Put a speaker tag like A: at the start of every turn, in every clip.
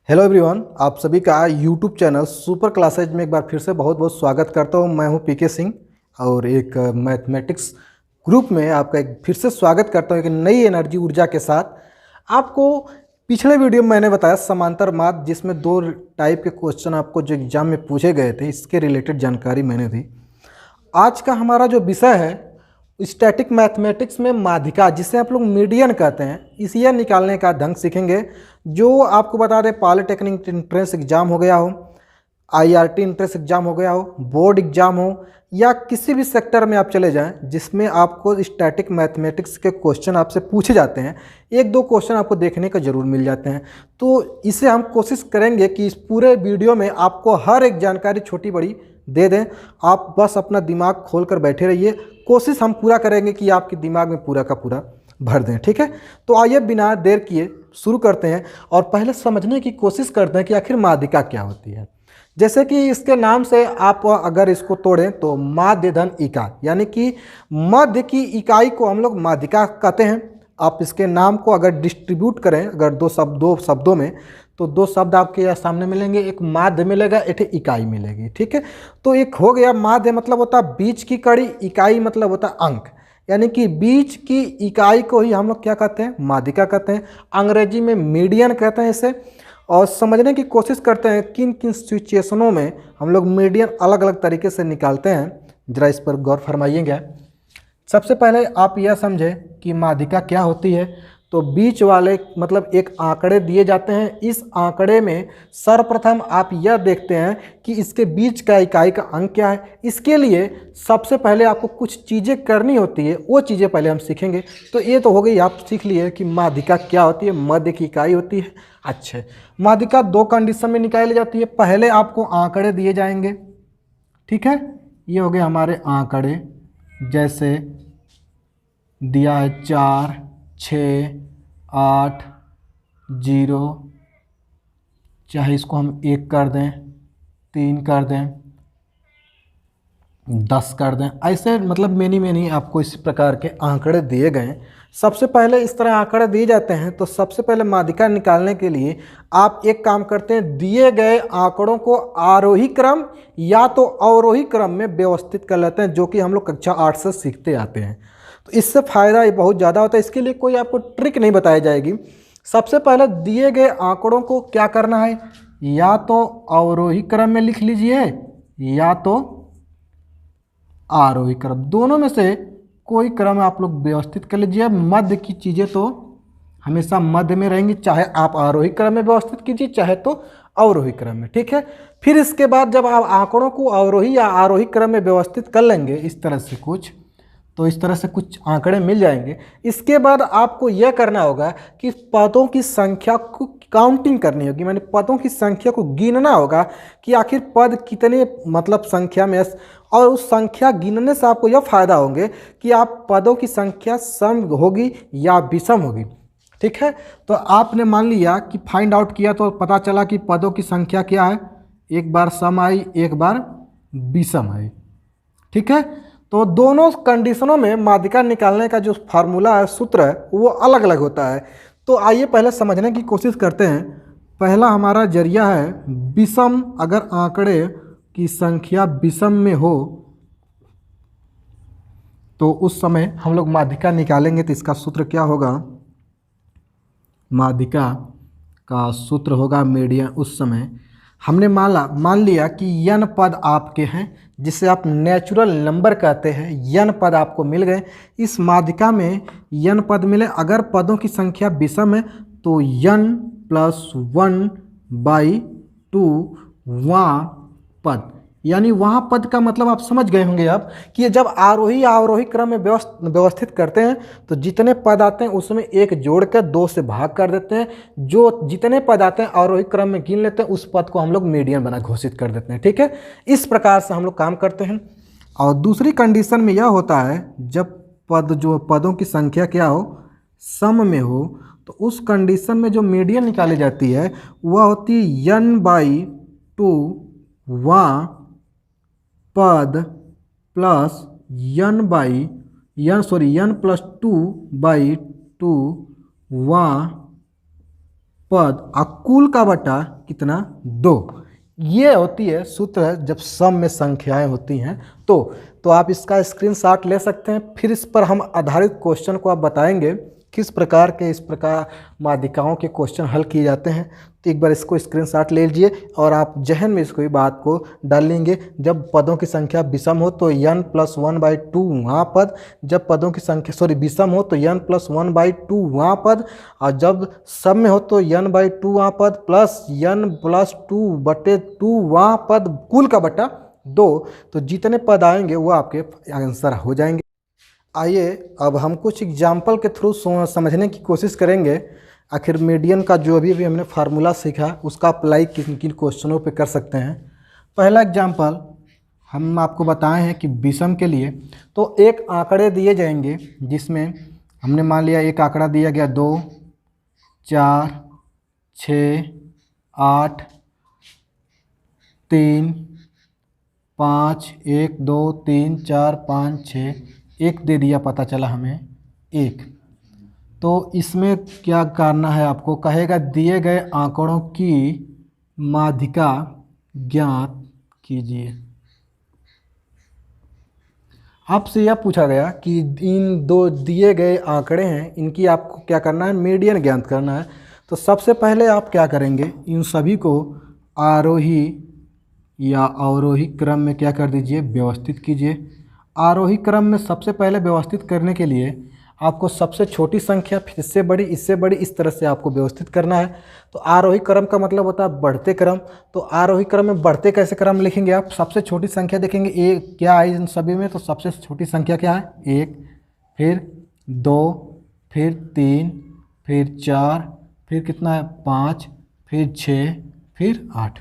A: Hello everyone, आप सभी का यूट्यूब चैनल सुपर क्लासेज में एक बार फिर से बहुत बहुत स्वागत करता हूं। मैं हूं पीके सिंह और एक मैथमेटिक्स ग्रुप में आपका एक फिर से स्वागत करता हूं एक नई एनर्जी ऊर्जा के साथ। आपको पिछले वीडियो में मैंने बताया समांतर माध्य, जिसमें दो टाइप के क्वेश्चन आपको जो एग्जाम में पूछे गए थे, इसके रिलेटेड जानकारी मैंने दी। आज का हमारा जो विषय है स्टैटिक मैथमेटिक्स में माध्यिका, जिसे आप लोग मीडियन कहते हैं, इसे निकालने का ढंग सीखेंगे। जो आपको बता दें, पॉलिटेक्निक एंट्रेंस एग्जाम हो गया हो, आईआरटी एंट्रेंस एग्जाम हो गया हो, बोर्ड एग्जाम हो, या किसी भी सेक्टर में आप चले जाएं जिसमें आपको स्टैटिक मैथमेटिक्स के क्वेश्चन आपसे पूछे जाते हैं, एक दो क्वेश्चन आपको देखने को जरूर मिल जाते हैं। तो इसे हम कोशिश करेंगे कि इस पूरे वीडियो में आपको हर एक जानकारी छोटी बड़ी दे दें। आप बस अपना दिमाग खोल कर बैठे रहिए, कोशिश हम पूरा करेंगे कि आपके दिमाग में पूरा का पूरा भर दें। ठीक है, तो आइए बिना देर किए शुरू करते हैं और पहले समझने की कोशिश करते हैं कि आखिर माध्यिका क्या होती है। जैसे कि इसके नाम से आप अगर इसको तोड़ें तो माध्य धन इकाई, यानी कि मध्य की इकाई को हम लोग माध्यिका कहते हैं। आप इसके नाम को अगर डिस्ट्रीब्यूट करें, अगर दो शब्दों में, तो दो शब्द आपके यहाँ सामने मिलेंगे, एक माध्य मिलेगा, एक इकाई मिलेगी। ठीक है, तो एक हो गया माध्य, मतलब होता है बीच की कड़ी, इकाई मतलब होता है अंक, यानी कि बीच की इकाई को ही हम लोग क्या कहते हैं, माध्यिका कहते हैं। अंग्रेजी में मीडियन कहते हैं इसे। और समझने की कोशिश करते हैं किन किन सिचुएशनों में हम लोग मीडियन अलग अलग तरीके से निकालते हैं, जरा इस पर गौर फरमाइएगा। सबसे पहले आप यह समझें कि माध्यिका क्या होती है। तो बीच वाले मतलब एक आंकड़े दिए जाते हैं, इस आंकड़े में सर्वप्रथम आप यह देखते हैं कि इसके बीच का इकाई का अंक क्या है। इसके लिए सबसे पहले आपको कुछ चीज़ें करनी होती है, वो चीज़ें पहले हम सीखेंगे। तो ये तो हो गई, आप सीख लिए कि माध्यिका क्या होती है, मध्य की इकाई होती है। अच्छे, माध्यिका दो कंडीशन में निकाली जाती है। पहले आपको आंकड़े दिए जाएंगे, ठीक है, ये हो गए हमारे आंकड़े, जैसे दिया है 4, 6, 8, 0, चाहे इसको हम 1 कर दें, 3 कर दें, 10 कर दें, ऐसे मतलब मैनी आपको इस प्रकार के आंकड़े दिए गए। सबसे पहले इस तरह आंकड़े दिए जाते हैं। तो सबसे पहले माध्यिका निकालने के लिए आप एक काम करते हैं, दिए गए आंकड़ों को आरोही क्रम या तो अवरोही क्रम में व्यवस्थित कर लेते हैं, जो कि हम लोग कक्षा 8 से सीखते आते हैं। तो इससे फ़ायदा बहुत ज़्यादा होता है। इसके लिए कोई आपको ट्रिक नहीं बताई जाएगी। सबसे पहले दिए गए आंकड़ों को क्या करना है, या तो अवरोही क्रम में लिख लीजिए या तो आरोही क्रम, दोनों में से कोई क्रम आप लोग व्यवस्थित कर लीजिए। मध्य की चीज़ें तो हमेशा मध्य में रहेंगी, चाहे आप आरोही क्रम में व्यवस्थित कीजिए चाहे तो अवरोही क्रम में। ठीक है, फिर इसके बाद जब आप आंकड़ों को अवरोही या आरोही क्रम में व्यवस्थित कर लेंगे इस तरह से कुछ, तो इस तरह से कुछ आंकड़े मिल जाएंगे। इसके बाद आपको यह करना होगा कि पदों की संख्या को काउंटिंग करनी होगी, माने पदों की संख्या को गिनना होगा कि आखिर पद कितने मतलब संख्या में, और उस संख्या गिनने से आपको यह फायदा होंगे कि आप पदों की संख्या सम होगी या विषम होगी। ठीक है, तो आपने मान लिया कि फाइंड आउट किया तो पता चला कि पदों की संख्या क्या है, एक बार सम आई एक बार विषम आई। ठीक है, तो दोनों कंडीशनों में माध्यिका निकालने का जो फार्मूला है, सूत्र है, वो अलग अलग होता है। तो आइए पहले समझने की कोशिश करते हैं। पहला हमारा जरिया है विषम, अगर आंकड़े की संख्या विषम में हो तो उस समय हम लोग माध्यिका निकालेंगे। तो इसका सूत्र क्या होगा, माध्यिका का सूत्र होगा मीडियन। उस समय हमने मान लिया कि n पद आपके हैं, जिसे आप नेचुरल नंबर कहते हैं, n पद आपको मिल गए। इस माध्यिका में n पद मिले, अगर पदों की संख्या विषम है तो n + 1/2 वहाँ पद, यानी वहाँ पद का मतलब आप समझ गए होंगे अब कि जब आरोही या अवरोही क्रम में व्यवस्थित करते हैं तो जितने पद आते हैं उसमें एक जोड़ कर 2 से भाग कर देते हैं, जो जितने पद आते हैं अवरोही क्रम में गिन लेते हैं, उस पद को हम लोग मीडियन बना घोषित कर देते हैं। ठीक है, इस प्रकार से हम लोग काम करते हैं। और दूसरी कंडीशन में यह होता है, जब पदों की संख्या क्या हो, सम में हो, तो उस कंडीशन में जो मीडियन निकाली जाती है वह होती है n/2 वहाँ पद प्लस n + 2/2 वहाँ पद और कुल का बटा कितना 2। ये होती है सूत्र जब सम में संख्याएं होती हैं तो आप इसका स्क्रीनशॉट ले सकते हैं। फिर इस पर हम आधारित क्वेश्चन को आप बताएंगे किस प्रकार के इस प्रकार माध्यिकाओं के क्वेश्चन हल किए जाते हैं। तो एक बार इसको स्क्रीनशॉट ले लीजिए और आप जहन में इसको बात को डाल लेंगे। जब पदों की संख्या विषम हो तो n+1/2 वहाँ पद, जब पदों की संख्या विषम हो तो n+1/2 वहाँ पद, और जब सम में हो तो n/2 वहाँ पद प्लस n+2/2 वहाँ पद, कुल का बटा 2। तो जितने पद आएंगे वो आपके आंसर हो जाएंगे। आइए अब हम कुछ एग्जाम्पल के थ्रू समझने की कोशिश करेंगे आखिर मीडियन का जो अभी हमने फार्मूला सीखा उसका अप्लाई किन किन क्वेश्चनों पे कर सकते हैं। पहला एग्जाम्पल हम आपको बताए हैं कि विषम के लिए तो एक आंकड़े दिए जाएंगे जिसमें हमने मान लिया एक आंकड़ा दिया गया 2, 4, 6, 8, 3, 5, 1, 2, 3, 4, 5, 6, एक दे दिया, पता चला हमें एक। तो इसमें क्या करना है आपको, कहेगा दिए गए आंकड़ों की माध्यिका ज्ञात कीजिए। आपसे यह पूछा गया कि इन दो दिए गए आंकड़े हैं, इनकी आपको क्या करना है, मीडियन ज्ञात करना है। तो सबसे पहले आप क्या करेंगे, इन सभी को आरोही या अवरोही क्रम में क्या कर दीजिए, व्यवस्थित कीजिए। आरोही क्रम में सबसे पहले व्यवस्थित करने के लिए आपको सबसे छोटी संख्या फिर इससे बड़ी, इससे बड़ी, इस तरह से आपको व्यवस्थित करना है। तो आरोही क्रम का मतलब होता है बढ़ते क्रम। तो आरोही क्रम में बढ़ते कैसे क्रम लिखेंगे आप, सबसे छोटी संख्या देखेंगे एक क्या है इन सभी में, तो सबसे छोटी संख्या क्या है 1, फिर 2, फिर 3, फिर 4, फिर कितना है 5, फिर 6, फिर 8।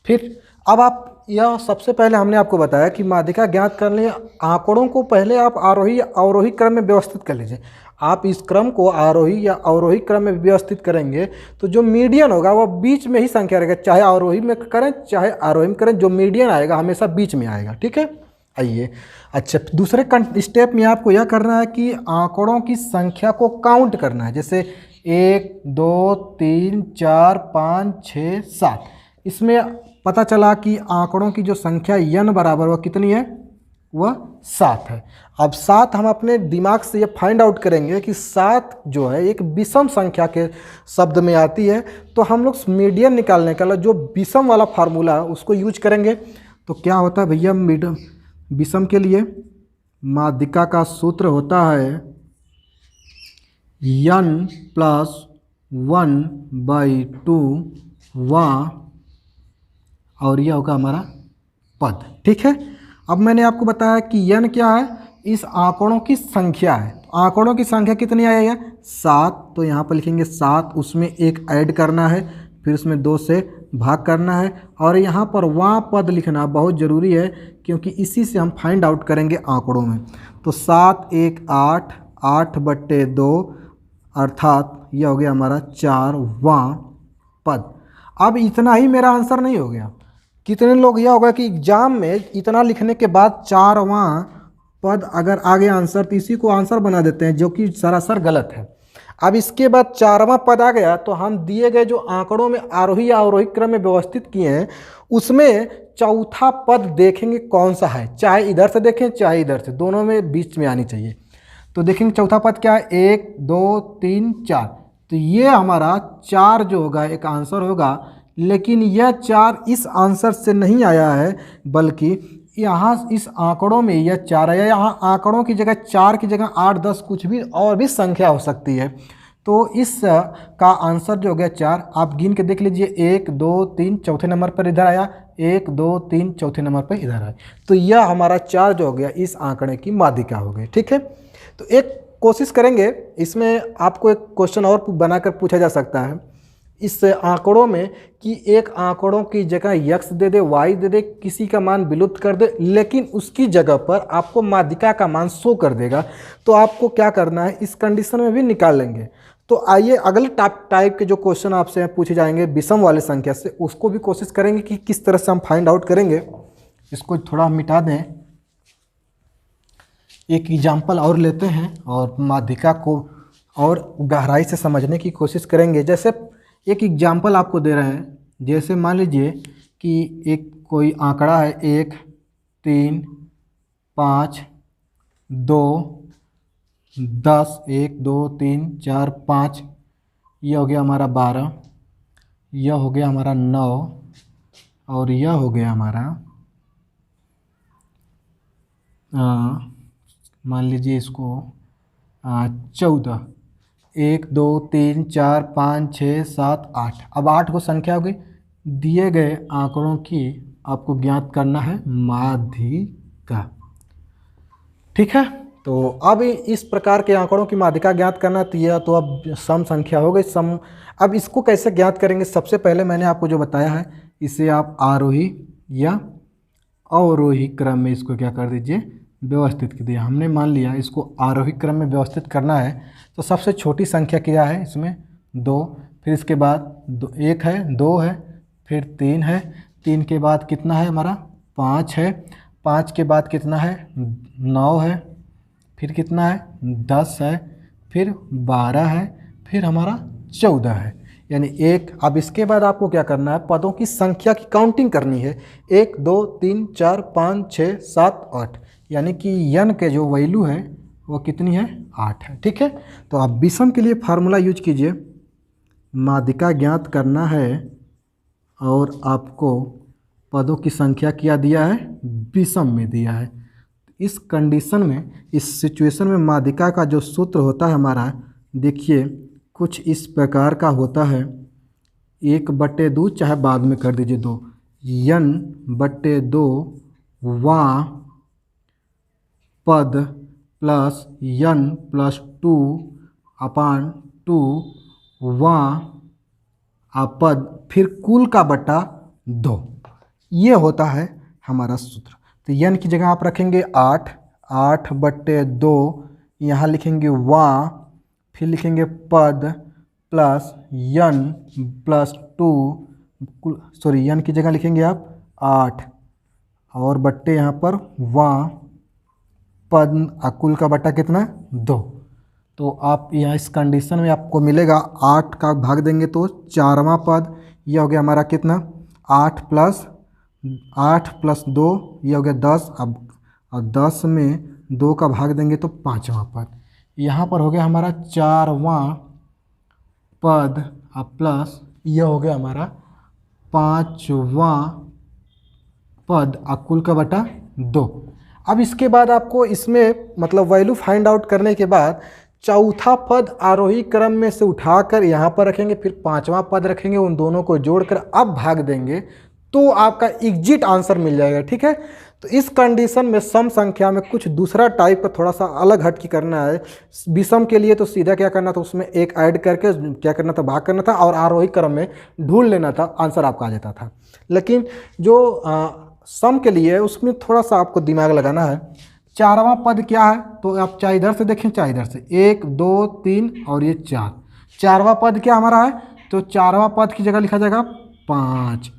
A: फिर अब आप यह सबसे पहले हमने आपको बताया कि माध्यिका ज्ञात करने लिए आंकड़ों को पहले आप आरोही या अवरोही क्रम में व्यवस्थित कर लीजिए। आप इस क्रम को आरोही या अवरोही क्रम में व्यवस्थित करेंगे तो जो मीडियन होगा वह बीच में ही संख्या रहेगा, चाहे आरोही में करें चाहे आरोही में करें, जो मीडियन आएगा हमेशा बीच में आएगा। ठीक है, आइए अच्छा दूसरे स्टेप में आपको यह करना है कि आंकड़ों की संख्या को काउंट करना है। जैसे 1, 2, 3, 4, 5, 6, 7। इसमें पता चला कि आंकड़ों की जो संख्या n बराबर वह कितनी है, वह 7 है। अब 7 हम अपने दिमाग से ये फाइंड आउट करेंगे कि 7 जो है एक विषम संख्या के शब्द में आती है। तो हम लोग मीडियन निकालने का जो विषम वाला फार्मूला है उसको यूज करेंगे। तो क्या होता है भैया, विषम के लिए माध्यिका का सूत्र होता है n+1/2 वहाँ, और यह होगा हमारा पद। ठीक है, अब मैंने आपको बताया कि n क्या है, इस आंकड़ों की संख्या है। आंकड़ों की संख्या कितनी आई है 7, तो यहाँ पर लिखेंगे 7, उसमें एक ऐड करना है, फिर उसमें 2 से भाग करना है, और यहाँ पर वहाँ पद लिखना बहुत ज़रूरी है क्योंकि इसी से हम फाइंड आउट करेंगे आंकड़ों में। तो 7, 1, 8, 8/2 अर्थात यह हो गया हमारा 4वां पद। अब इतना ही मेरा आंसर नहीं हो गया। कितने लोग यह होगा कि एग्जाम में इतना लिखने के बाद 4वां पद अगर आगे आंसर तो इसी को आंसर बना देते हैं, जो कि सरासर गलत है। अब इसके बाद 4वां पद आ गया तो हम दिए गए जो आंकड़ों में आरोही या अवरोही क्रम में व्यवस्थित किए हैं उसमें चौथा पद देखेंगे कौन सा है, चाहे इधर से देखें चाहे इधर से, दोनों में बीच में आनी चाहिए। तो देखेंगे चौथा पद क्या है, 1, 2, 3, 4। तो ये हमारा 4 जो होगा एक आंसर होगा, लेकिन यह 4 इस आंसर से नहीं आया है बल्कि यहाँ इस आंकड़ों में यह 4 आया। यहाँ आंकड़ों की जगह 4 की जगह 8, 10 कुछ भी और भी संख्या हो सकती है। तो इस का आंसर जो हो गया 4। आप गिन के देख लीजिए, 1, 2, 3 चौथे नंबर पर इधर आया, 1, 2, 3 चौथे नंबर पर इधर आया। तो यह हमारा 4 जो हो गया इस आंकड़े की माध्यिका हो गई। ठीक है, तो एक कोशिश करेंगे, इसमें आपको एक क्वेश्चन और बनाकर पूछा जा सकता है इस आंकड़ों में कि एक आंकड़ों की जगह x दे दे, y दे दे, किसी का मान विलुप्त कर दे, लेकिन उसकी जगह पर आपको माध्यिका का मान शो कर देगा। तो आपको क्या करना है, इस कंडीशन में भी निकाल लेंगे। तो आइए अगले टाइप के जो क्वेश्चन आपसे पूछे जाएंगे विषम वाले संख्या से, उसको भी कोशिश करेंगे कि किस तरह से हम फाइंड आउट करेंगे। इसको थोड़ा मिटा दें, एक एग्जाम्पल और लेते हैं और माध्यिका को और गहराई से समझने की कोशिश करेंगे। जैसे एक एग्जाम्पल आपको दे रहे हैं, जैसे मान लीजिए कि एक कोई आंकड़ा है 1 3 5 2 10, 1 2 3 4 5, यह हो गया हमारा 12, यह हो गया हमारा 9 और यह हो गया हमारा मान लीजिए इसको 14। 1 2 3 4 5 6 7 8। अब 8 को संख्या हो गई। दिए गए आंकड़ों की आपको ज्ञात करना है माध्यिका। ठीक है, तो अब इस प्रकार के आंकड़ों की माध्यिका ज्ञात करना तो यह तो अब सम संख्या हो गई। सम अब इसको कैसे ज्ञात करेंगे? सबसे पहले मैंने आपको जो बताया है, इसे आप आरोही या अवरोही क्रम में इसको क्या कर दीजिए, व्यवस्थित कर दिया। हमने मान लिया इसको आरोही क्रम में व्यवस्थित करना है, तो सबसे छोटी संख्या क्या है इसमें? 2। फिर इसके बाद 1 है, 2 है, फिर 3 है, 3 के बाद कितना है हमारा? 5 है, 5 के बाद कितना है? 9 है, फिर कितना है? 10 है, फिर 12 है, फिर हमारा 14 है, यानी 1। अब इसके बाद आपको क्या करना है? पदों की संख्या की काउंटिंग करनी है। 1 2 3 4 5 6 7 8, यानी कि यन के जो वैल्यू है वो कितनी है? 8 है। ठीक है, तो आप विषम के लिए फार्मूला यूज कीजिए। माध्यिका ज्ञात करना है और आपको पदों की संख्या क्या दिया है? विषम में दिया है। इस कंडीशन में, इस सिचुएशन में माध्यिका का जो सूत्र होता है हमारा, देखिए कुछ इस प्रकार का होता है। 1/2, चाहे बाद में कर दीजिए 2, n/2 वा पद प्लस n+2 अपान 2 वा पद, फिर कुल का बटा 2। ये होता है हमारा सूत्र। तो n की जगह आप रखेंगे 8, 8/2, यहाँ लिखेंगे वा, फिर लिखेंगे पद प्लस n+2, सॉरी n की जगह लिखेंगे आप 8 और बट्टे यहाँ पर वा पद, कुल का बटा कितना? 2। तो आप यहाँ इस कंडीशन में आपको मिलेगा 8 का भाग देंगे तो 4वां पद, यह हो गया हमारा कितना? 8 + 2, यह हो गया 10। अब 10 में 2 का भाग देंगे तो 5वां पद, यहाँ पर हो गया हमारा 4वां पद प्लस यह हो गया हमारा 5वां पद, कुल का बटा 2। अब इसके बाद आपको इसमें मतलब वैल्यू फाइंड आउट करने के बाद चौथा पद आरोही क्रम में से उठाकर यहाँ पर रखेंगे, फिर 5वां पद रखेंगे, उन दोनों को जोड़कर अब भाग देंगे तो आपका एग्जिट आंसर मिल जाएगा। ठीक है, तो इस कंडीशन में सम संख्या में कुछ दूसरा टाइप का थोड़ा सा अलग हट के करना है। विषम के लिए तो सीधा क्या करना था, उसमें एक ऐड करके क्या करना था, भाग करना था, और आरोही क्रम में ढूंढ लेना था, आंसर आपका आ जाता था। लेकिन जो सम के लिए उसमें थोड़ा सा आपको दिमाग लगाना है। 4वां पद क्या है, तो आप चाहे इधर से देखें चाहे इधर से, 1 2 3 और ये 4। 4वां पद क्या हमारा है, तो 4वां पद की जगह लिखा जाएगा 5।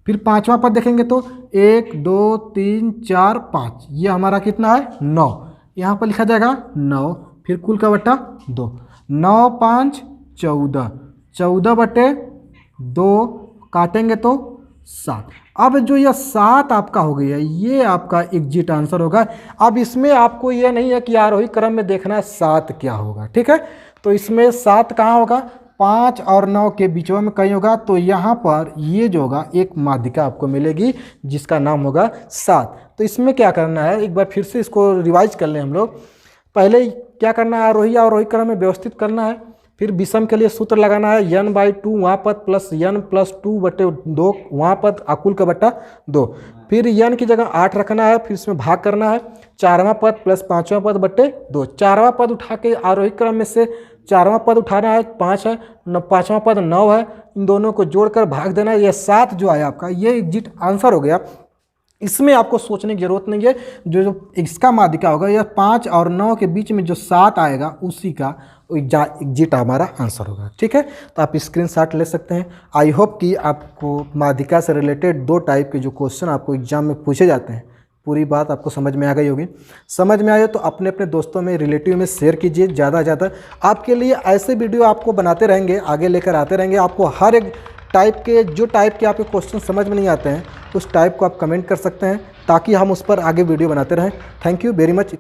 A: फिर 5वां पद देखेंगे तो 1 2 3 4 5, ये हमारा कितना है? 9। यहाँ पर लिखा जाएगा 9, फिर कुल का बटा 2, 9 5 14, 14/2 काटेंगे तो 7। अब जो यह 7 आपका हो गया, ये आपका एग्जिट आंसर होगा। अब इसमें आपको यह नहीं है कि आरोही क्रम में देखना है 7 क्या होगा। ठीक है, तो इसमें 7 कहाँ होगा? 5 और 9 के बीच में कहीं होगा। तो यहाँ पर ये जो होगा एक माध्यिका आपको मिलेगी जिसका नाम होगा 7। तो इसमें क्या करना है, एक बार फिर से इसको रिवाइज कर लें हम लोग। पहले क्या करना है, आरोही अवरोही क्रम में व्यवस्थित करना है। फिर विषम के लिए सूत्र लगाना है n/2 वहाँ पद प्लस n+2/2 वहाँ पद, कुल का बटा 2। फिर n की जगह 8 रखना है, फिर इसमें भाग करना है। 4वां पद प्लस 5वां पद बटे 2। 4वां पद उठा के आरोही क्रम में से 4वां पद उठाना है, 5 है, 5वां पद 9 है, इन दोनों को जोड़कर भाग देना है। यह 7 जो आया आपका, ये एग्जिट आंसर हो गया। इसमें आपको सोचने की जरूरत नहीं है। जो इसका माध्यिका होगा, यह 5 और 9 के बीच में जो 7 आएगा उसी का एग्जिट हमारा आंसर होगा। ठीक है, तो आप स्क्रीनशॉट ले सकते हैं। आई होप कि आपको माध्यिका से रिलेटेड 2 टाइप के जो क्वेश्चन आपको एग्जाम में पूछे जाते हैं पूरी बात आपको समझ में आ गई होगी। समझ में आए तो अपने अपने दोस्तों में, रिलेटिव में शेयर कीजिए ज़्यादा से ज़्यादा। आपके लिए ऐसे वीडियो आपको बनाते रहेंगे, आगे लेकर आते रहेंगे। आपको हर एक टाइप के, जो टाइप के आपके क्वेश्चन समझ में नहीं आते हैं, उस टाइप को आप कमेंट कर सकते हैं ताकि हम उस पर आगे वीडियो बनाते रहें। Thank you very much.